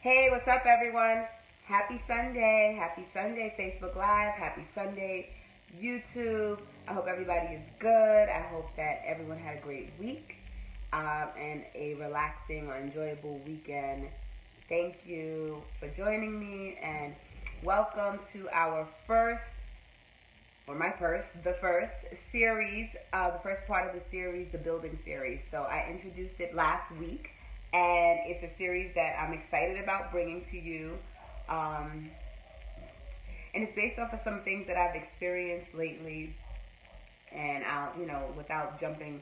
Hey, what's up, everyone? Happy Sunday. Happy Sunday, Facebook Live. Happy Sunday, YouTube. I hope everybody is good. I hope that everyone had a great week and a relaxing or enjoyable weekend. Thank you for joining me and welcome to our the first series, the first part of the series, the building series. So I introduced it last week, and it's a series that I'm excited about bringing to you. And it's based off of some things that I've experienced lately, and without going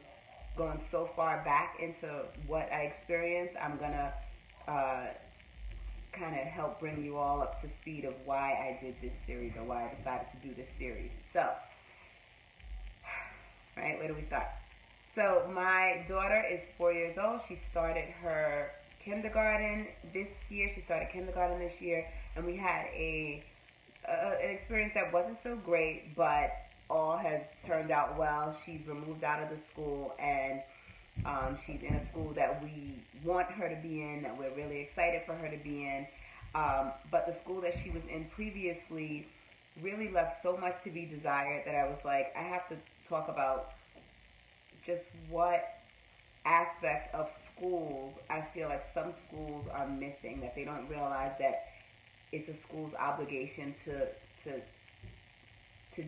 so far back into what I experienced, I'm gonna kind of help bring you all up to speed of why I did this series or why I decided to do this series. So, right, where do we start? So my daughter is 4 years old. She started her kindergarten this year. And we had an experience that wasn't so great, but all has turned out well. She's removed out of the school, and she's in a school that we want her to be in, that we're really excited for her to be in. But the school that she was in previously really left so much to be desired that I was like, I have to talk about just what aspects of schools I feel like some schools are missing, that they don't realize that it's a school's obligation to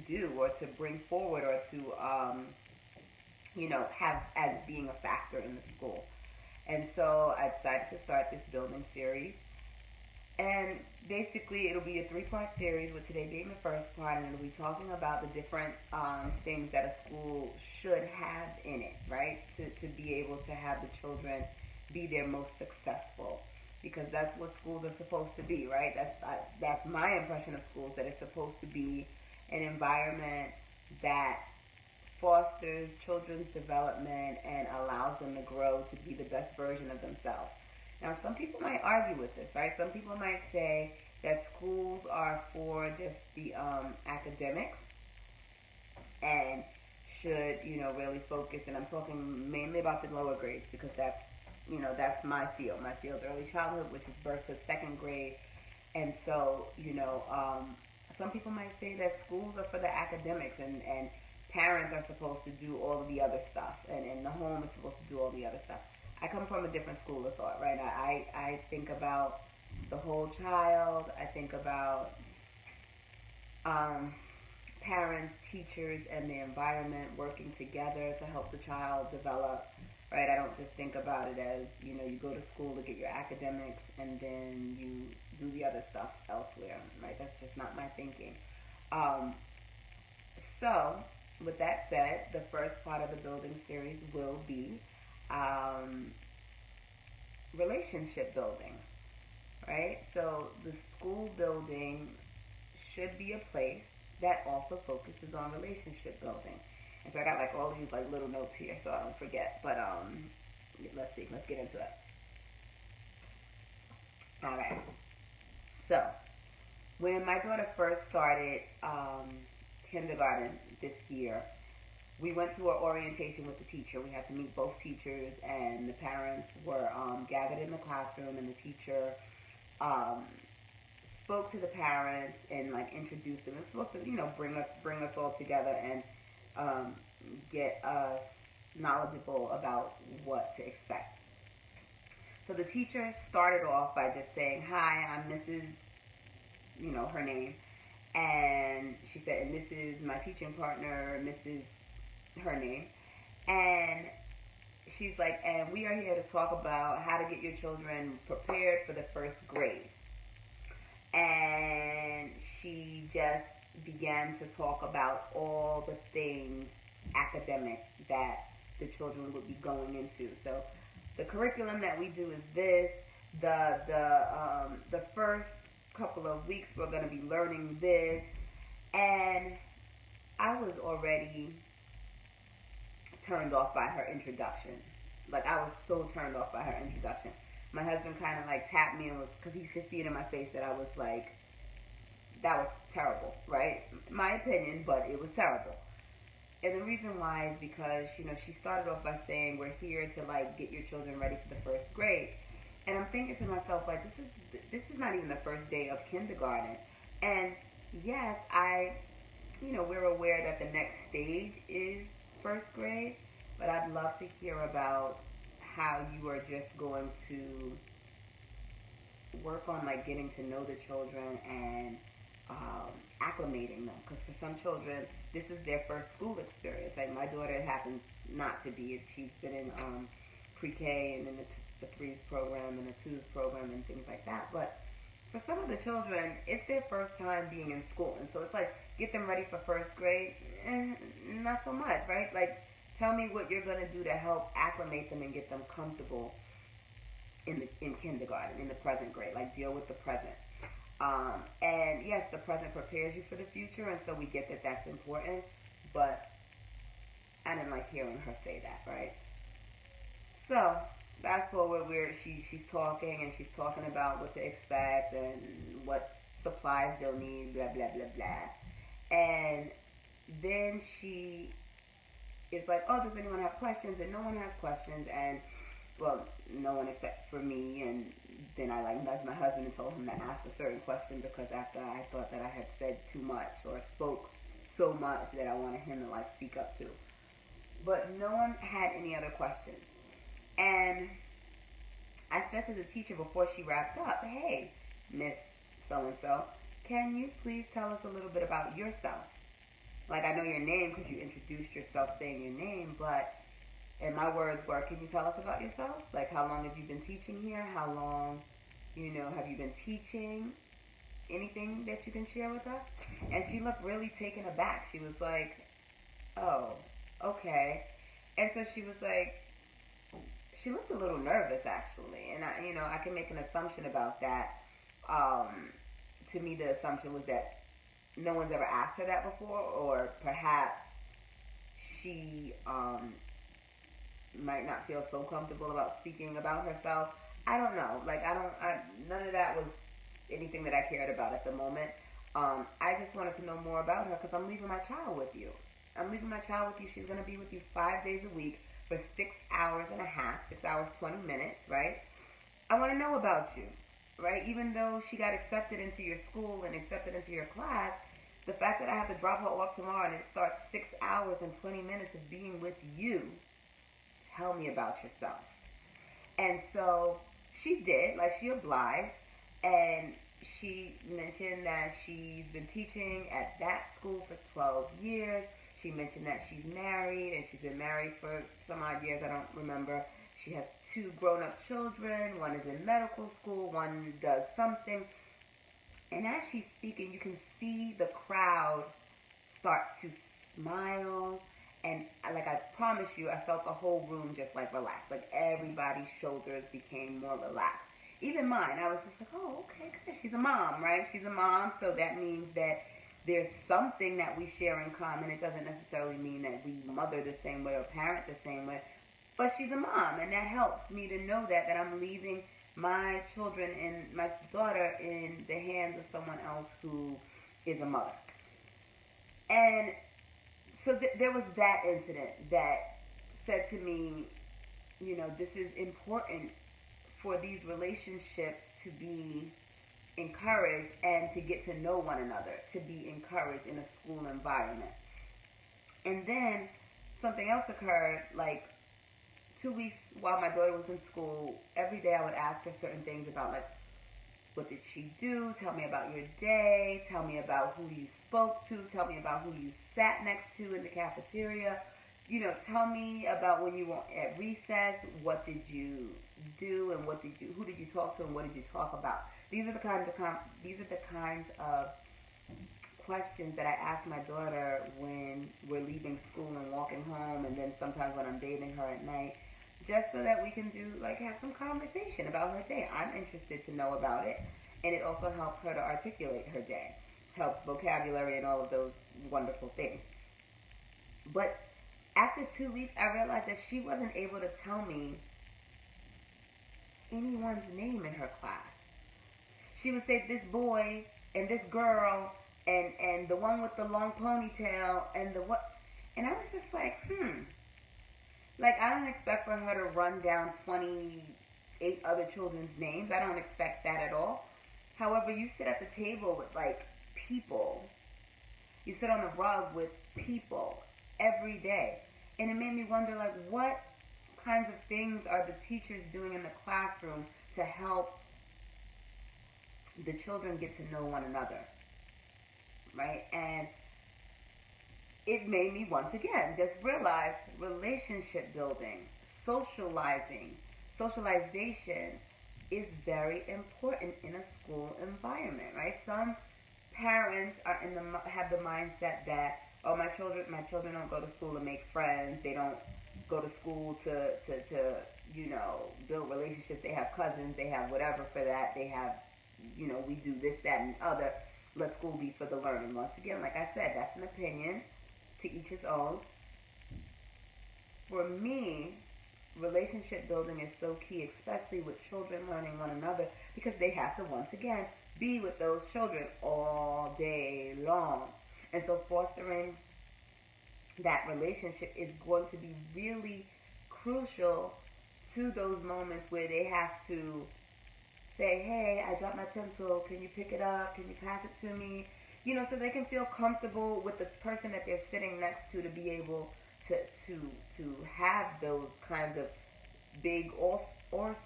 do or to bring forward or to have as being a factor in the school. And so I decided to start this building series. And basically it'll be a 3-part series, with today being the first part, and it'll be talking about the different things that a school should have in it, right? To be able to have the children be their most successful. Because that's what schools are supposed to be, right? That's my impression of schools, that it's supposed to be an environment that fosters children's development and allows them to grow to be the best version of themselves. Now, some people might argue with this, right? Some people might say that schools are for just the academics and should, really focus. And I'm talking mainly about the lower grades, because that's my field. My field's early childhood, which is birth to 2nd grade. And so, some people might say that schools are for the academics, and parents are supposed to do all of the other stuff, and the home is supposed to do all the other stuff. I come from a different school of thought, right? I think about the whole child. I think about parents, teachers, and the environment working together to help the child develop, right? I don't just think about it as, you go to school to get your academics and then you do the other stuff elsewhere, right? That's just not my thinking. So, with that said, the first part of the building series will be relationship building, right? So the school building should be a place that also focuses on relationship building. And so I got all these little notes here so I don't forget. But let's get into it. All right. So when my daughter first started kindergarten this year, we went to an orientation with the teacher. We had to meet both teachers, and the parents were gathered in the classroom, and the teacher spoke to the parents and introduced them. It was supposed to bring us all together and get us knowledgeable about what to expect. So the teacher started off by just saying, "Hi, I'm Mrs." Her name, and she said, "And this is my teaching partner, Mrs." her name, and she's like, "And we are here to talk about how to get your children prepared for the 1st grade." And she just began to talk about all the things academic that the children would be going into. So the curriculum that we do is this. The first couple of weeks we're going to be learning this. And I was already turned off by her introduction. I was so turned off by her introduction. My husband kind of tapped me, and because he could see it in my face that I was that was terrible, right? My opinion, but it was terrible. And the reason why is because, she started off by saying, we're here to get your children ready for the 1st grade. And I'm thinking to myself, like, this is not even the first day of kindergarten. And yes, we're aware that the next stage is first grade, but I'd love to hear about how you are just going to work on like getting to know the children and acclimating them. Because for some children, this is their first school experience. Like my daughter happens not to be. She's been in pre-K and in the threes program and the twos program and things like that. But for some of the children, it's their first time being in school, and so it's like get them ready for first grade. Not so much, right? Like tell me what you're gonna do to help acclimate them and get them comfortable in kindergarten, in the present grade. Like deal with the present. And yes, the present prepares you for the future, and so we get that that's important. But I didn't like hearing her say that, right? So fast forward where she's talking and she's talking about what to expect and what supplies they'll need, blah blah blah blah. And then she is like, oh, does anyone have questions? And no one has questions, and well, no one except for me. And then I like nudged my husband and told him to ask a certain question because after I thought that I had said too much or spoke so much that I wanted him to like speak up to. But no one had any other questions. And I said to the teacher before she wrapped up, hey, Miss So-and-so, can you please tell us a little bit about yourself? Like, I know your name because you introduced yourself saying your name, but, and my words were, can you tell us about yourself? Like, how long have you been teaching here? How long, have you been teaching? Anything that you can share with us? And she looked really taken aback. She was like, oh, okay. And so she was like, she looked a little nervous actually, and I can make an assumption about that. To me, the assumption was that no one's ever asked her that before, or perhaps she might not feel so comfortable about speaking about herself. I don't know. Like none of that was anything that I cared about at the moment. I just wanted to know more about her because I'm leaving my child with you. I'm leaving my child with you. She's going to be with you 5 days a week for 6 hours and a half, 6 hours, 20 minutes, right? I want to know about you, right? Even though she got accepted into your school and accepted into your class, the fact that I have to drop her off tomorrow and it starts 6 hours and 20 minutes of being with you, tell me about yourself. And so she did, like she obliged, and she mentioned that she's been teaching at that school for 12 years. She mentioned that she's married, and she's been married for some odd years, I don't remember. She has 2 grown-up children. One is in medical school, one does something. And as she's speaking, you can see the crowd start to smile. And like I promise you, I felt the whole room just like relax. Like everybody's shoulders became more relaxed. Even mine, I was just like, oh, okay, good. She's a mom, right? She's a mom, so that means that there's something that we share in common. It doesn't necessarily mean that we mother the same way or parent the same way, but she's a mom, and that helps me to know that I'm leaving my children and my daughter in the hands of someone else who is a mother. And so there was that incident that said to me, this is important for these relationships to be encouraged and to get to know one another, to be encouraged in a school environment. And then something else occurred, like 2 weeks while my daughter was in school. Every day I would ask her certain things about, like, what did she do? Tell me about your day. Tell me about who you spoke to. Tell me about who you sat next to in the cafeteria. Tell me about when you were at recess. What did you do, and who did you talk to, and what did you talk about? These are the kinds of questions that I ask my daughter when we're leaving school and walking home, and then sometimes when I'm bathing her at night, just so that we can have some conversation about her day. I'm interested to know about it, and it also helps her to articulate her day, helps vocabulary and all of those wonderful things. But after 2 weeks, I realized that she wasn't able to tell me anyone's name in her class. She would say this boy and this girl and the one with the long ponytail and and I was just like, Like, I don't expect for her to run down 20 8 other children's names. I don't expect that at all. However, you sit at the table with like people. You sit on the rug with people every day. And it made me wonder, like, what kinds of things are the teachers doing in the classroom to help the children get to know one another, right? And it made me once again just realize relationship building, socialization is very important in a school environment, right? Some parents are have the mindset that, oh, my children don't go to school to make friends. They don't go to school to build relationships. They have cousins. They have whatever for that. They have, we do this, that, and other. Let school be for the learning. Once again, like I said, that's an opinion. To each his own. For me, relationship building is so key, especially with children learning one another, because they have to, once again, be with those children all day long. And so fostering that relationship is going to be really crucial to those moments where they have to say, hey, I dropped my pencil, can you pick it up, can you pass it to me? So they can feel comfortable with the person that they're sitting next to be able to have those kinds of big or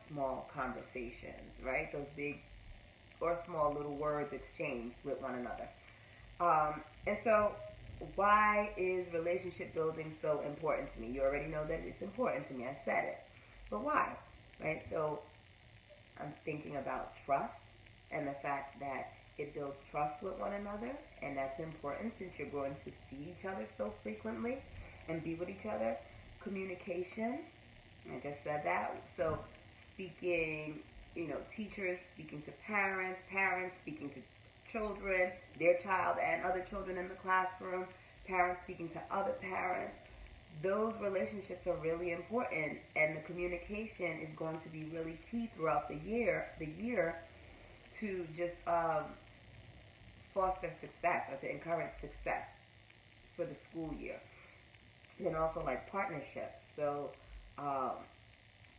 small conversations, right? Those big or small little words exchanged with one another. And so why is relationship building so important to me? You already know that it's important to me. I said it. But why? Right? So I'm thinking about trust and the fact that it builds trust with one another, and that's important since you're going to see each other so frequently and be with each other. Communication, I just said that. So speaking, teachers speaking to parents, parents speaking to children, their child and other children in the classroom, parents speaking to other parents. Those relationships are really important, and the communication is going to be really key throughout the year to just foster success or to encourage success for the school year. Then also like partnerships. So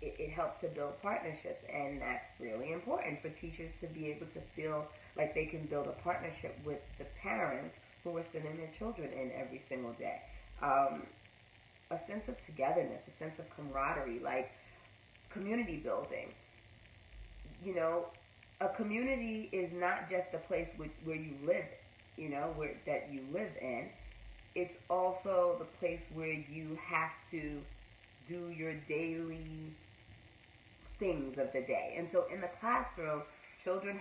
it helps to build partnerships, and that's really important for teachers to be able to feel like they can build a partnership with the parents who are sending their children in every single day. A sense of togetherness, a sense of camaraderie, like community building. A community is not just a place where you live, that you live in. It's also the place where you have to do your daily things of the day. And so in the classroom, children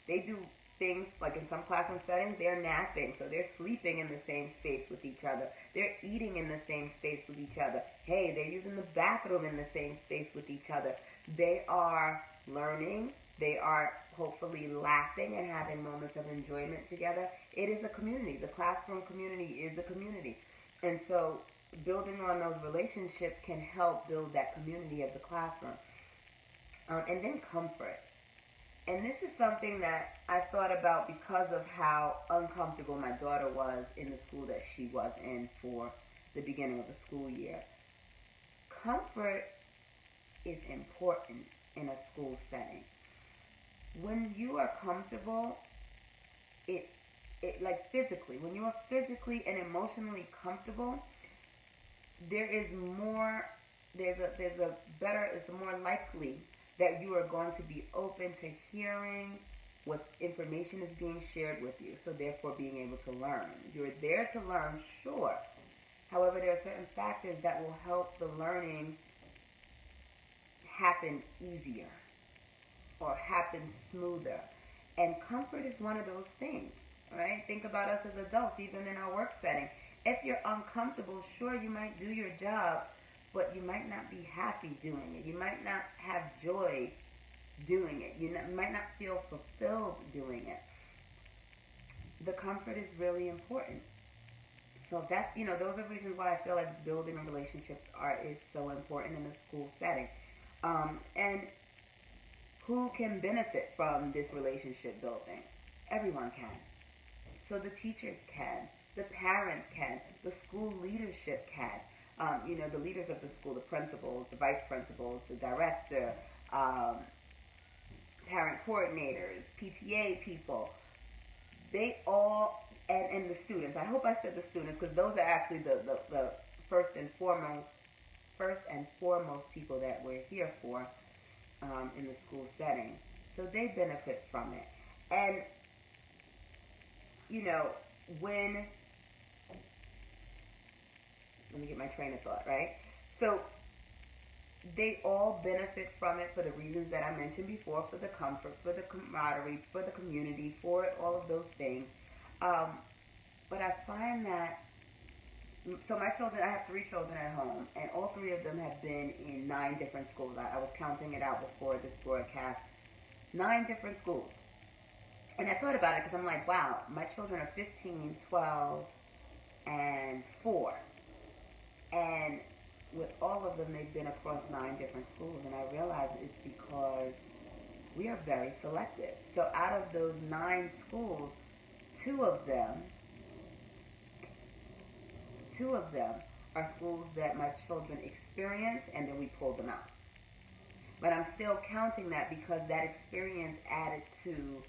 they do things like in some classroom settings, they're napping, so they're sleeping in the same space with each other. They're eating in the same space with each other. Hey, they're using the bathroom in the same space with each other. They are learning. They are hopefully laughing and having moments of enjoyment together. It is a community. The classroom community is a community. And so building on those relationships can help build that community of the classroom. And then comfort. And this is something that I thought about because of how uncomfortable my daughter was in the school that she was in for the beginning of the school year. Comfort is important in a school setting. When you are comfortable, it like physically, when you are physically and emotionally comfortable, it's more likely that you are going to be open to hearing what information is being shared with you, so therefore being able to learn. You're there to learn, sure. However, there are certain factors that will help the learning happen easier or happen smoother. And comfort is one of those things, right? Think about us as adults, even in our work setting. If you're uncomfortable, sure, you might do your job, but you might not be happy doing it. You might not have joy doing it. You might not feel fulfilled doing it. The comfort is really important. So that's, those are reasons why I feel like building a relationship is so important in a school setting. And who can benefit from this relationship building? Everyone can. So the teachers can, the parents can, the school leadership can. The leaders of the school, the principals, the vice principals, the director, um, parent coordinators, PTA people, they all, and the students. I hope I said the students because those are actually the first and foremost people that we're here for in the school setting. So they benefit from it. And, you know, when, let me get my train of thought, right? So they all benefit from it for the reasons that I mentioned before, for the comfort, for the camaraderie, for the community, for all of those things. But I find that, so my children, I have 3 children at home, and all 3 of them have been in 9 different schools. I was counting it out before this broadcast. 9 different schools. And I thought about it because I'm like, wow, my children are 15, 12, and 4. And with all of them, they've been across 9 different schools. And I realized it's because we are very selective. So out of those 9 schools, 2 of them are schools that my children experienced, and then we pulled them out. But I'm still counting that because that experience added to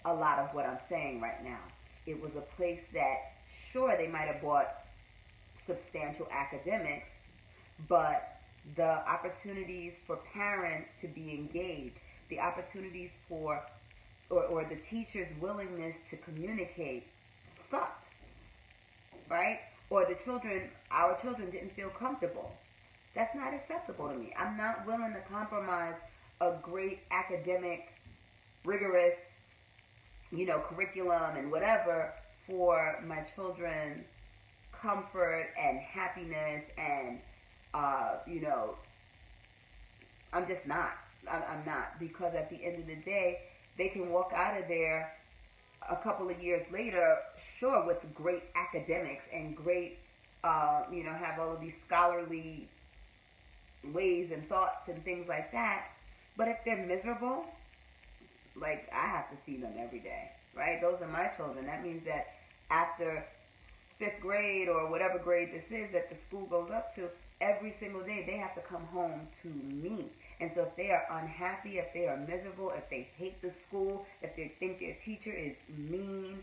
a lot of what I'm saying right now. It was a place that, sure, they might have bought substantial academics, but the opportunities for parents to be engaged, the opportunities for, or the teacher's willingness to communicate sucked, right? Or our children didn't feel comfortable. That's not acceptable to me. I'm not willing to compromise a great academic, rigorous, curriculum and whatever for my children's comfort and happiness and, I'm just not. I'm not. Because at the end of the day, they can walk out of there a couple of years later, sure, with great academics and great, have all of these scholarly ways and thoughts and things like that. But if they're miserable, like, I have to see them every day, right? Those are my children. That means that after 5th grade or whatever grade this is that the school goes up to, every single day they have to come home to me. And so if they are unhappy, if they are miserable, if they hate the school, if they think their teacher is mean,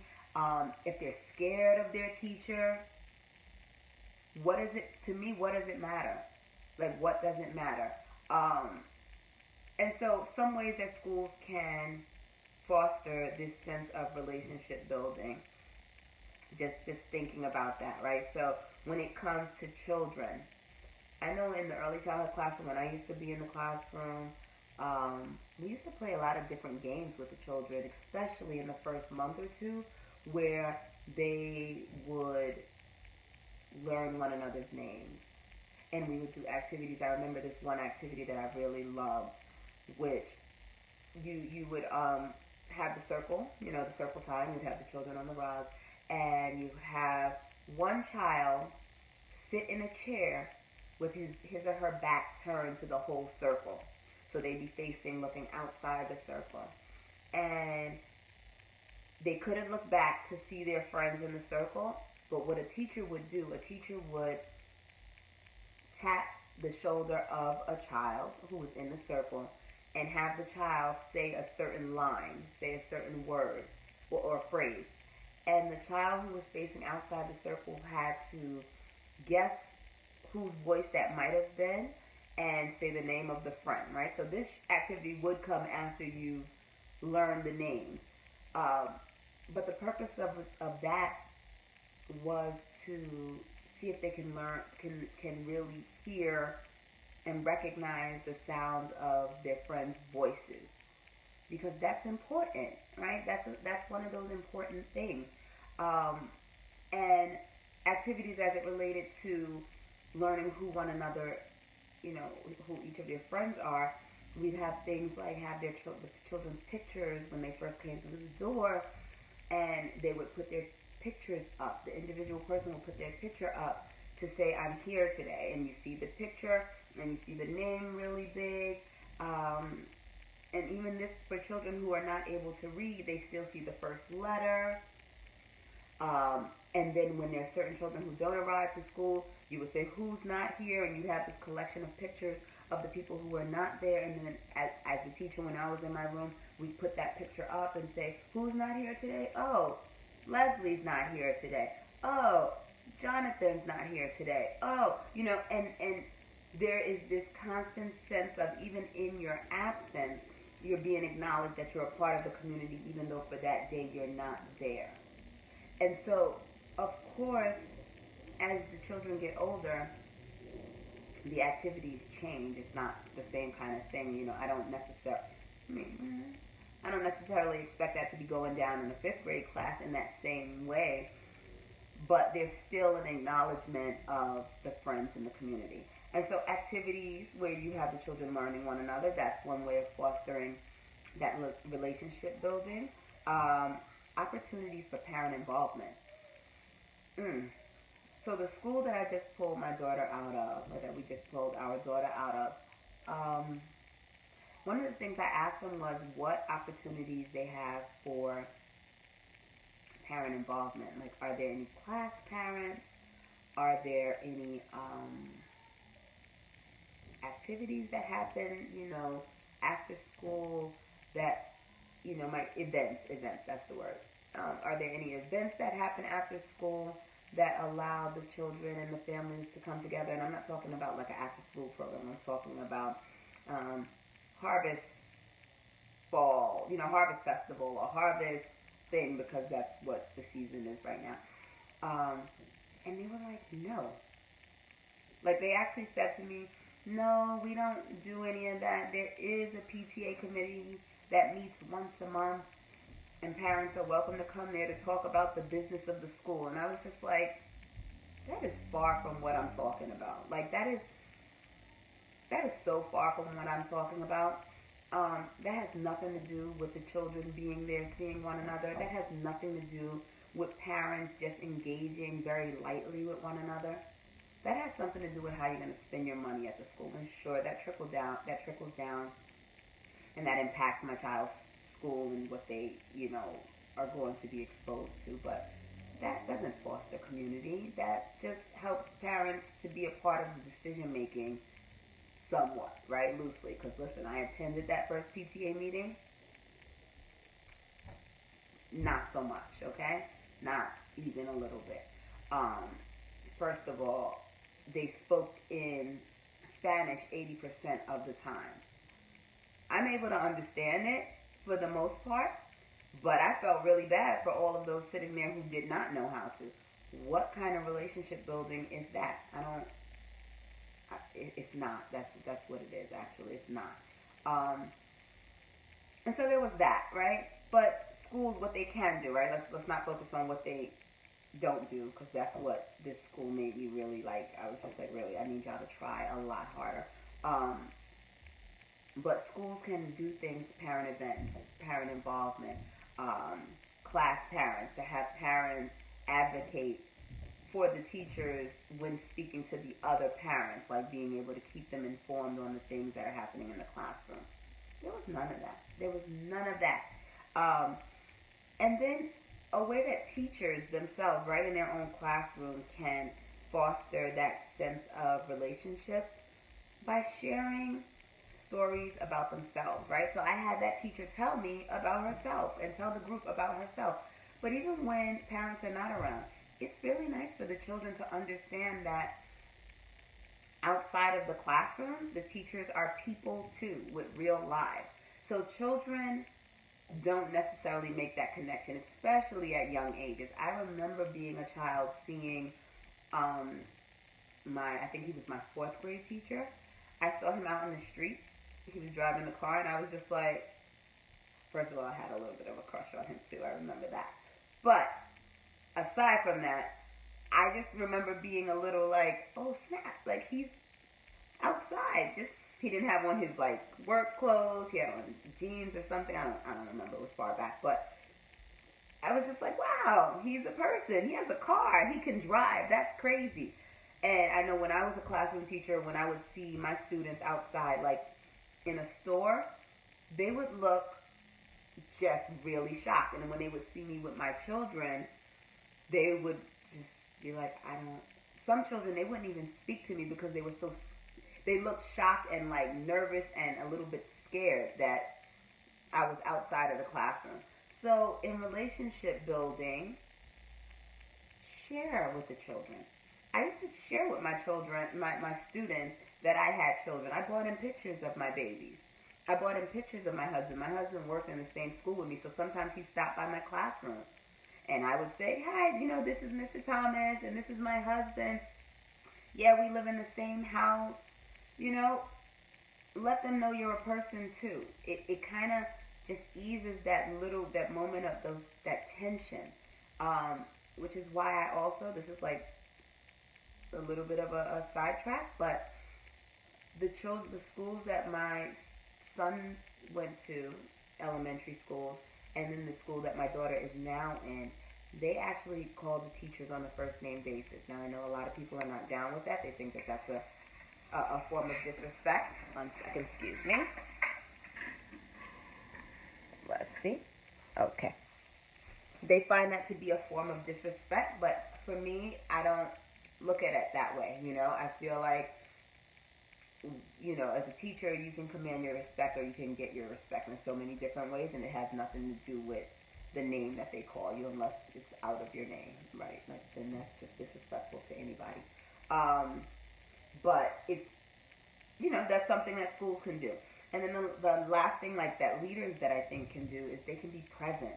if they're scared of their teacher, what does it matter? Like, what does it matter? And so some ways that schools can foster this sense of relationship building, just thinking about that, right? So when it comes to children, I know in the early childhood classroom, when I used to be in the classroom, we used to play a lot of different games with the children, especially in the first month or 2, where they would learn one another's names. And we would do activities. I remember this one activity that I really loved, which you would have the circle, the circle time. You'd have the children on the rug, and you have one child sit in a chair with his or her back turned to the whole circle. So they'd be facing, looking outside the circle. And they couldn't look back to see their friends in the circle, but what a teacher would do, a teacher would tap the shoulder of a child who was in the circle and have the child say a certain line, say a certain word or phrase. And the child who was facing outside the circle had to guess whose voice that might have been and say the name of the friend, right? So this activity would come after you learn the names. But the purpose of that was to see if they can learn, can really hear and recognize the sounds of their friends' voices, because that's important, right? That's one of those important things. And activities as it related to learning who one another, who each of their friends are. We'd have things like have the children's pictures when they first came through the door, and they would put their pictures up. The individual person will put their picture up to say, I'm here today. And you see the picture, and you see the name really big. And even this, for children who are not able to read, they still see the first letter. And then when there are certain children who don't arrive to school, you would say, who's not here? And you have this collection of pictures of the people who were not there, and then as the teacher, when I was in my room, we put that picture up and say, who's not here today? Oh, Leslie's not here today. Oh, Jonathan's not here today. Oh, and there is this constant sense of, even in your absence, you're being acknowledged that you're a part of the community, even though for that day you're not there. And so, of course, as the children get older, the activities change. It's not the same kind of thing. I don't necessarily expect that to be going down in the fifth grade class in that same way, but there's still an acknowledgement of the friends in the community. And so activities where you have the children learning one another, that's one way of fostering that relationship building. Opportunities for parent involvement. So the school that I just pulled my daughter out of, or that we just pulled our daughter out of, one of the things I asked them was what opportunities they have for parent involvement. Like, are there any class parents? Are there any activities that happen, after school that, events, that's the word. Are there any events that happen after school that allow the children and the families to come together? And I'm not talking about like an after-school program. I'm talking about harvest fall, harvest festival or harvest thing, because that's what the season is right now. And they were like, no. Like, they actually said to me, no, we don't do any of that. There is a PTA committee that meets once a month, and parents are welcome to come there to talk about the business of the school. And I was just like, that is far from what I'm talking about. Like, that is so far from what I'm talking about. That has nothing to do with the children being there, seeing one another. That has nothing to do with parents just engaging very lightly with one another. That has something to do with how you're going to spend your money at the school. And sure, that trickles down, and that impacts my child's school and what they, are going to be exposed to. But that doesn't foster community. That just helps parents to be a part of the decision making somewhat, right? Loosely. Because listen, I attended that first PTA meeting. Not so much, okay? Not even a little bit. First of all, they spoke in Spanish 80% of the time. I'm able to understand it for the most part, but I felt really bad for all of those sitting there who did not know how to. What kind of relationship building is that? It's not. That's what it is, actually. It's not. And so there was that, right? But schools, what they can do, right? Let's not focus on what they don't do, because that's what this school made me really like. I was just like, really, I need y'all to try a lot harder. But schools can do things, parent events, parent involvement, class parents, to have parents advocate for the teachers when speaking to the other parents, like being able to keep them informed on the things that are happening in the classroom. There was none of that. And then a way that teachers themselves, right in their own classroom, can foster that sense of relationship by sharing stories about themselves, right? So I had that teacher tell me about herself and tell the group about herself. But even when parents are not around, it's really nice for the children to understand that outside of the classroom, the teachers are people too, with real lives. So children don't necessarily make that connection, especially at young ages. I remember being a child seeing I think he was my fourth grade teacher. I saw him out in the street. He was driving the car, and I was just like, first of all, I had a little bit of a crush on him too. I remember that. But aside from that, I just remember being a little like, oh snap, like he's outside. Just, he didn't have on his like work clothes. He had on jeans or something. I don't remember. It was far back, but I was just like, wow, he's a person. He has a car. He can drive. That's crazy. And I know when I was a classroom teacher, when I would see my students outside, like in a store, they would look just really shocked. And when they would see me with my children, they would just be like, some children, they wouldn't even speak to me because they they looked shocked and like nervous and a little bit scared that I was outside of the classroom. So in relationship building, share with the children. I used to share with my children, my students, that I had children. I brought in pictures of my babies. I brought in pictures of my husband. My husband worked in the same school with me, so sometimes he stopped by my classroom. And I would say, hi, this is Mr. Thomas, and this is my husband. Yeah, we live in the same house. Let them know you're a person too. It kind of just eases that moment of that tension. Which is why I also, this is like a little bit of a sidetrack, but the schools that my sons went to, elementary schools, and then the school that my daughter is now in, they actually call the teachers on a first name basis. Now I know a lot of people are not down with that. They think that that's a form of disrespect. 1 second, excuse me. Let's see. Okay. They find that to be a form of disrespect, but for me, I don't look at it that way. I feel like, as a teacher, you can command your respect or you can get your respect in so many different ways, and it has nothing to do with the name that they call you unless it's out of your name, right? Like, then that's just disrespectful to anybody. But it's, that's something that schools can do. And then the last thing, like, that leaders that I think can do is they can be present.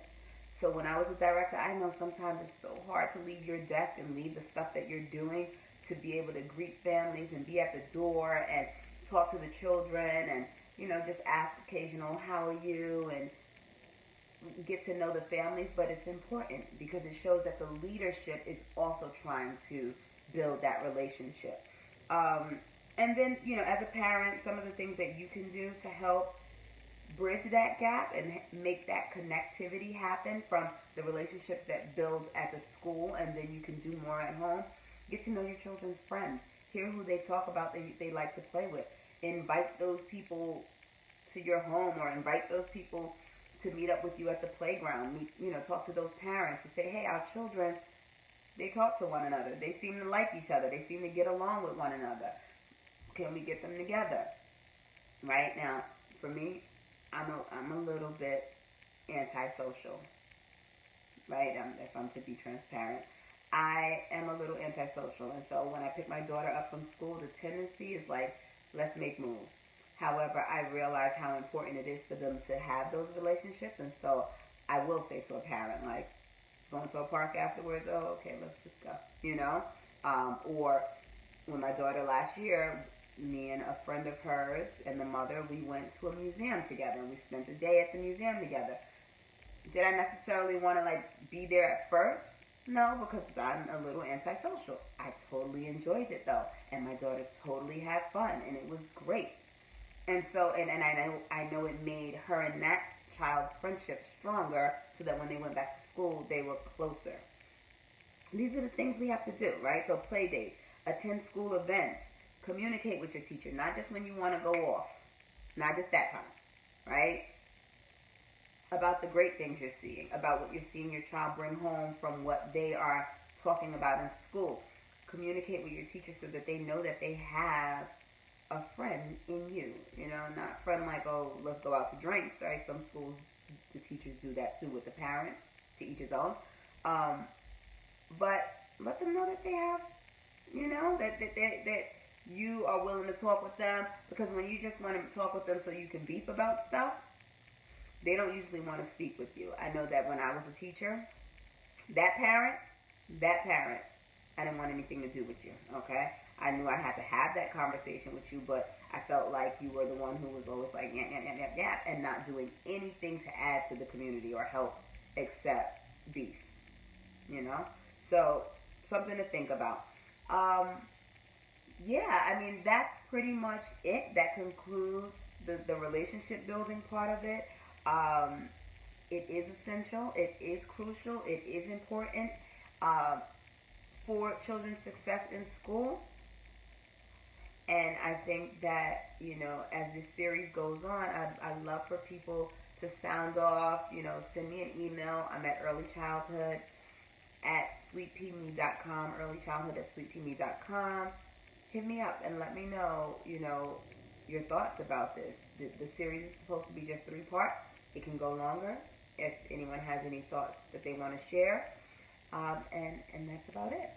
So when I was a director, I know sometimes it's so hard to leave your desk and leave the stuff that you're doing to be able to greet families and be at the door and talk to the children and, just ask occasional, how are you, and get to know the families. But it's important because it shows that the leadership is also trying to build that relationship. And then, as a parent, some of the things that you can do to help bridge that gap and make that connectivity happen from the relationships that build at the school, and then you can do more at home. Get to know your children's friends. Hear who they talk about they like to play with. Invite those people to your home, or invite those people to meet up with you at the playground. Talk to those parents and say, hey, our children, they talk to one another. They seem to like each other. They seem to get along with one another. Can we get them together? Right now, for me, I'm a little bit antisocial, right? If I'm to be transparent, I am a little antisocial, and so when I pick my daughter up from school, the tendency is like, let's make moves. However, I realize how important it is for them to have those relationships, and so I will say to a parent, like, going to a park afterwards, oh, okay, let's just go, or when my daughter last year, me and a friend of hers and the mother, we went to a museum together, and we spent the day at the museum together. Did I necessarily want to, be there at first? No, because I'm a little antisocial. I totally enjoyed it, though, and my daughter totally had fun, and it was great. And so, and I know it made her and that child's friendship stronger, so that when they went back to school, they were closer. These are the things we have to do, right? So play dates, attend school events, communicate with your teacher, not just when you want to go off, not just that time, right? About the great things you're seeing, about what you're seeing your child bring home from what they are talking about in school. Communicate with your teacher so that they know that they have a friend in you, not friend like, oh, let's go out to drinks, right? Some schools, the teachers do that too with the parents, to each his own. But let them know that they have, that you are willing to talk with them, because when you just want to talk with them so you can beef about stuff, they don't usually want to speak with you. I know that when I was a teacher, that parent, I didn't want anything to do with you, okay? I knew I had to have that conversation with you, but I felt like you were the one who was always like, yeah, and not doing anything to add to the community or help except beef, So, something to think about. That's pretty much it. That concludes the relationship building part of it. It is essential. It is crucial. It is important for children's success in school. And I think that, as this series goes on, I'd love for people to sound off, send me an email. I'm at earlychildhood@sweetpme.com, earlychildhood@sweetpme.com. hit me up and let me know, your thoughts about this. The series is supposed to be just 3 parts. It can go longer if anyone has any thoughts that they want to share. And that's about it.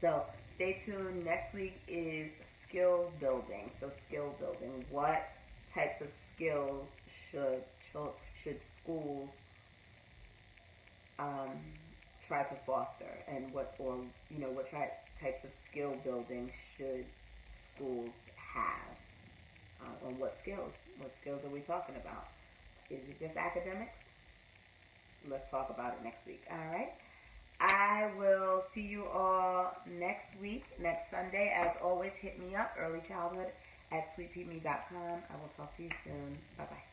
So stay tuned. Next week is skill building. So skill building. What types of skills should schools try to foster, and what types of skill building should schools have? And what skills? What skills are we talking about? Is it just academics? Let's talk about it next week. All right. I will see you all next week, next Sunday. As always, hit me up, earlychildhood@sweetpeatme.com. I will talk to you soon. Bye-bye.